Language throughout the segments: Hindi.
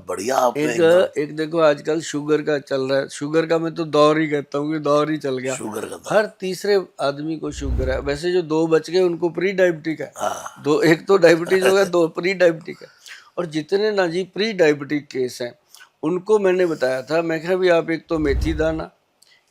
बढ़िया आपने एक एकदम। एक देखो आजकल शुगर का चल रहा है, शुगर का मैं तो दौर ही कहता हूँ कि दौर ही चल गया। शुगर का था। हर तीसरे आदमी को शुगर है। वैसे जो दो बच गए उनको प्री डायबिटिक है। हाँ। दो, एक तो डायबिटीज हो गया, दो प्री डायबिटिक है। और जितने ना जी प्री डायबिटिक केस हैं उनको मैंने बताया था, मैं कहा भी आप एक तो मेथी दाना,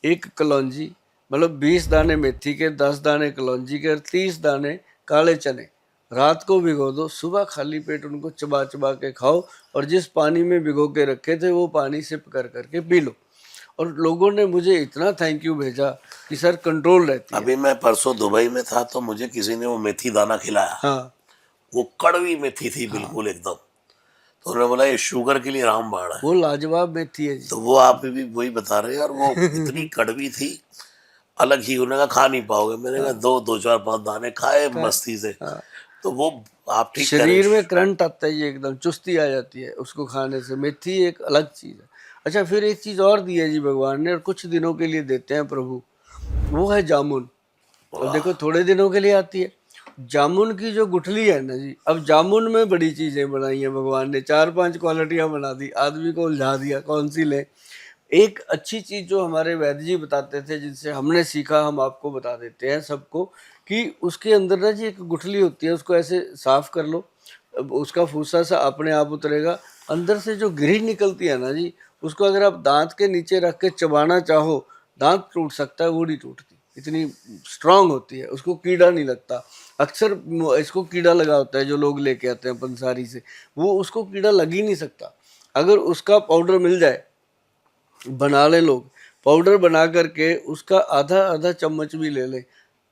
एक कलौंजी, मतलब 20 दाने मेथी के, 10 दाने कलौंजी के और 30 दाने काले चने रात को भिगो दो, सुबह खाली पेट उनको चबा चबा के खाओ और जिस पानी में भिगो के रखे थे वो पानी सिप कर करके पी लो। और लोगों ने मुझे इतना थैंक यू भेजा कि सर कंट्रोल रहती है। अभी मैं परसों दुबई में था तो मुझे किसी ने वो मेथी दाना खिलाया। हाँ वो कड़वी मेथी थी हाँ, बिल्कुल एकदम। तो उन्होंने बोला ये शुगर के लिए रामबाण है। वो लाजवाब मेथी है जी। तो वो आप भी वही बता रहे हैं और वो इतनी कड़वी थी, अलग ही। उन्होंने कहा खा नहीं पाओगे। मैंने कहा हाँ, दो दो चार पांच दाने खाए का, मस्ती से। हाँ। तो वो आप ठीक कह रहे शरीर में हैं। करंट आता है, ये एकदम चुस्ती आ जाती है उसको खाने से। मेथी एक अलग चीज है। अच्छा, फिर एक चीज और दी है जी भगवान ने, और कुछ दिनों के लिए देते हैं प्रभु, वो है जामुन। अब वाह। देखो थोड़े दिनों के लिए आती है जामुन की जो गुठली है ना जी। अब जामुन में बड़ी चीजें बनाई हैं भगवान ने, 4-5 क्वालिटियां बना दी, आदमी को उलझा दिया कौन सी ले। एक अच्छी चीज जो हमारे वैद्य जी बताते थे, जिनसे हमने सीखा, हम आपको बता देते हैं सबको, कि उसके अंदर ना जी एक गुठली होती है, उसको ऐसे साफ कर लो, अब उसका फूसा सा अपने आप उतरेगा। अंदर से जो गिरी निकलती है ना जी, उसको अगर आप दांत के नीचे रख के चबाना चाहो, दांत टूट सकता है, वो नहीं टूटती, इतनी स्ट्रांग होती है, उसको कीड़ा नहीं लगता। अक्सर इसको कीड़ा लगा होता है, जो लोग लेके आते हैं पंसारी से, वो उसको कीड़ा लग ही नहीं सकता। अगर उसका पाउडर मिल जाए, बना ले लोग, पाउडर बना करके उसका आधा आधा चम्मच भी ले ले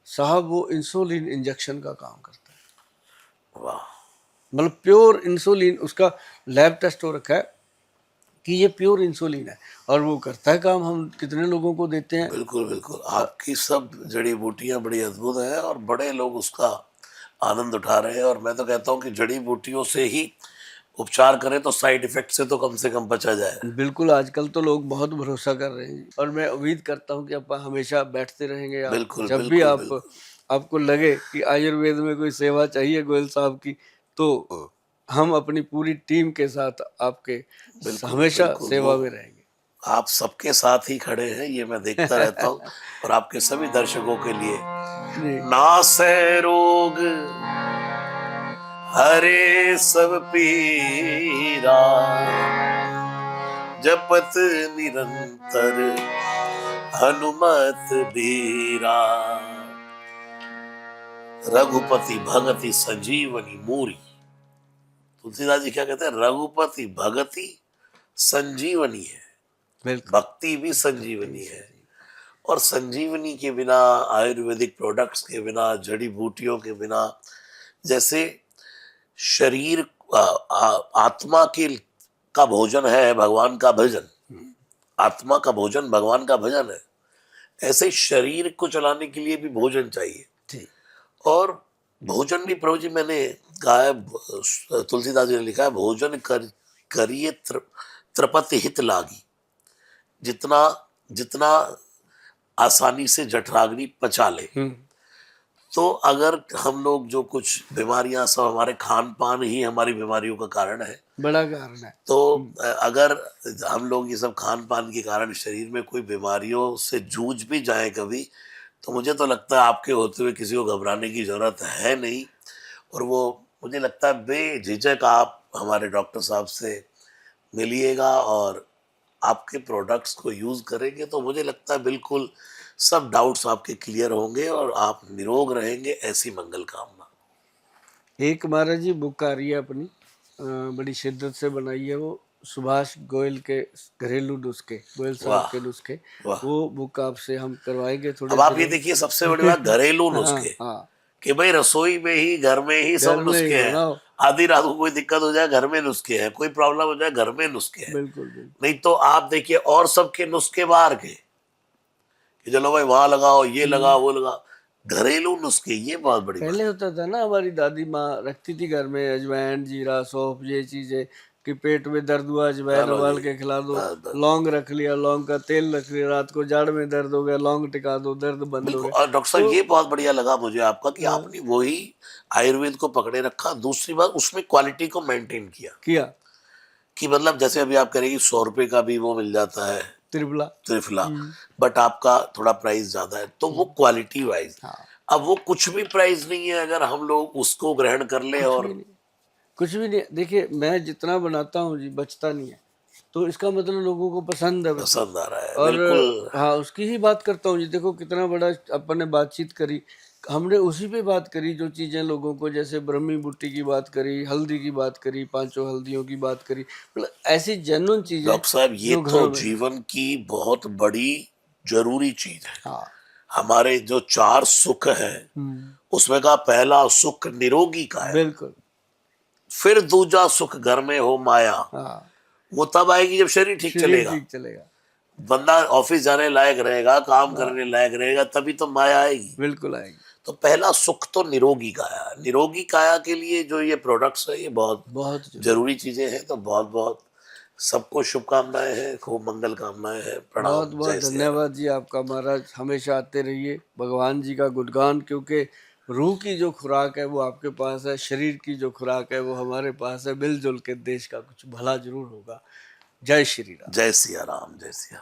साहब, वो इंसुलिन इंजेक्शन का काम करता है। वाह। मतलब प्योर इंसुलिन, उसका लैब टेस्ट हो रखा है कि ये प्योर इंसुलिन है और वो करता है काम। हम कितने लोगों को देते हैं। बिल्कुल बिल्कुल, आपकी सब जड़ी बूटियां बड़ी अद्भुत हैं और बड़े लोग उसका आनंद उठा रहे हैं। और मैं तो कहता हूँ कि जड़ी बूटियों से ही उपचार करें तो साइड इफेक्ट से तो कम बचा जाए। बिल्कुल, आजकल तो लोग बहुत भरोसा कर रहे हैं और मैं उम्मीद करता हूँ कि आप हमेशा बैठते रहेंगे। आप बिल्कुल जब भी बिल्कुल आप बिल्कुल। आपको लगे कि आयुर्वेद में कोई सेवा चाहिए गोयल साहब की, तो हम अपनी पूरी टीम के साथ आपके बिल्कुल हमेशा बिल्कुल। वो सेवा में रहेंगे। आप सबके साथ ही खड़े हैं, ये मैं देखता रहता हूँ। और आपके सभी दर्शकों के लिए जी, नासै रोग हरे सब पीरा, जपत निरंतर हनुमत बीरा, रघुपति भगति संजीवनी मूरी। तुलसीदास जी क्या कहते हैं? रघुपति भगति संजीवनी है, बिल्कुल। भक्ति भी भक्ति भी संजीवनी है। संजीव। और संजीवनी के बिना, आयुर्वेदिक प्रोडक्ट्स के बिना, जड़ी बूटियों के बिना, जैसे शरीर आत्मा के का भोजन है भगवान का भजन, आत्मा का भोजन भगवान का भजन है, ऐसे शरीर को चलाने के लिए भी भोजन चाहिए। जी, और भोजन भी प्रभु जी मैंने कहा है, तुलसीदास जी ने लिखा है, भोजन करिए त्रिपति हित लागी। जितना जितना आसानी से जठराग्नि पचा ले। तो अगर हम लोग जो कुछ बीमारियां, सब हमारे खान पान ही हमारी बीमारियों का कारण है। बड़ा कारण है। तो अगर हम लोग ये सब खान पान के कारण शरीर में कोई बीमारियों से जूझ भी जाए कभी, तो मुझे तो लगता है आपके होते हुए किसी को घबराने की जरूरत है नहीं। और वो मुझे लगता है बेझिझक आप हमारे डॉक्टर साहब से मिलिएगा और आपके प्रोडक्ट्स को यूज करेंगे तो मुझे लगता है बिल्कुल सब डाउट्स आपके क्लियर होंगे और आप निरोग रहेंगे। ऐसी मंगल कामना। एक महाराज जी बुक आ रही है अपनी, बड़ी शिद्दत से बनाई है वो, सुभाष गोयल के घरेलू नुस्खे, गोयल साहब वाह के नुस्खे। वाह। वो बुक आपसे हम करवाएंगे थोड़े अब आप ये दिनों देखिए, सबसे बड़ी में। बात घरेलू हाँ नुस्खे, हाँ, कि भाई रसोई में ही, घर में ही घर सब में ही नुस्खे हैं। बनाओ। आधी रात को कोई दिक्कत हो जाए, घर में नुस्खे हैं। कोई प्रॉब्लम हो जाए, घर में नुस्खे हैं। बिल्कुल बिल्कुल। नहीं तो आप देखिए और सबके नुस्खे बाहर के, कि चलो भाई वहां लगाओ, ये लगा, वो लगा। घरेलू नुस्खे, ये बहुत बड़ी बात। पहले होता था ना, हमारी दादी माँ रखती थी घर में अजवाइन, जीरा, सौंफ, ये चीजें, कि पेट में दर्द हुआ अजवाइन चलो उबाल जी, के खिला दो। बस बस। लौंग रख लिया, लौंग का तेल रख लिया, रात को जाड़ में दर्द हो गया लौंग टिका दो, दर्द बंद हो बिल्कुल। गया। और डॉक्टर साहब तो ये बहुत बढ़िया लगा मुझे आपका कि हाँ, आपने वही आयुर्वेद को पकड़े रखा। दूसरी बात, उसमें क्वालिटी को मेंटेन किया। किया। कि मतलब जैसे अभी आप करेंगे 100 रुपए का भी वो मिल जाता है त्रिफला। त्रिफला, बट आपका थोड़ा प्राइस ज्यादा है, तो वो क्वालिटी वाइज। हाँ, अब वो कुछ भी प्राइस नहीं है अगर हम लोग उसको ग्रहण कर ले, कुछ भी और नहीं, कुछ भी नहीं। देखिए मैं जितना बनाता हूँ जी बचता नहीं है, तो इसका मतलब लोगों को पसंद है वैसे। पसंद आ रहा है, और बिल्कुल। हाँ, उसकी ही बात करता हूँ जी। देखो कितना बड़ा अपन ने बातचीत करी, हमने उसी पे बात करी जो चीजें लोगों को, जैसे ब्रह्मी बुट्टी की बात करी, हल्दी की बात करी, पांचों हल्दियों की बात करी, मतलब ऐसी जेन्युइन चीजें डॉक्टर साहब, ये जो तो घरों में। जीवन की बहुत बड़ी जरूरी चीज है। हाँ। हमारे जो 4 सुख हैं, उसमें का पहला सुख निरोगी काया, बिल्कुल। फिर दूजा सुख घर में हो माया। हाँ, वो तब आएगी जब शरीर ठीक शरीर चलेगा, ठीक चलेगा। बंदा ऑफिस जाने लायक रहेगा, काम हाँ, करने लायक रहेगा, तभी तो माया आएगी। बिल्कुल आएगी। तो पहला सुख तो निरोगी काया, निरोगी काया के लिए जो ये प्रोडक्ट्स है, ये बहुत बहुत जरूरी। जरूरी चीजें हैं। तो बहुत बहुत सबको शुभकामनाएं हैं, खूब मंगल कामनाएं हैं। बहुत प्रणाम, बहुत जय सिया राम। धन्यवाद जी आपका महाराज। हमेशा आते रहिए, भगवान जी का गुणगान, क्योंकि रूह की जो खुराक है वो आपके पास है, शरीर की जो खुराक है वो हमारे पास है। मिलजुल के देश का कुछ भला जरूर होगा। जय श्री राम। जय सिया राम, जय सिया राम।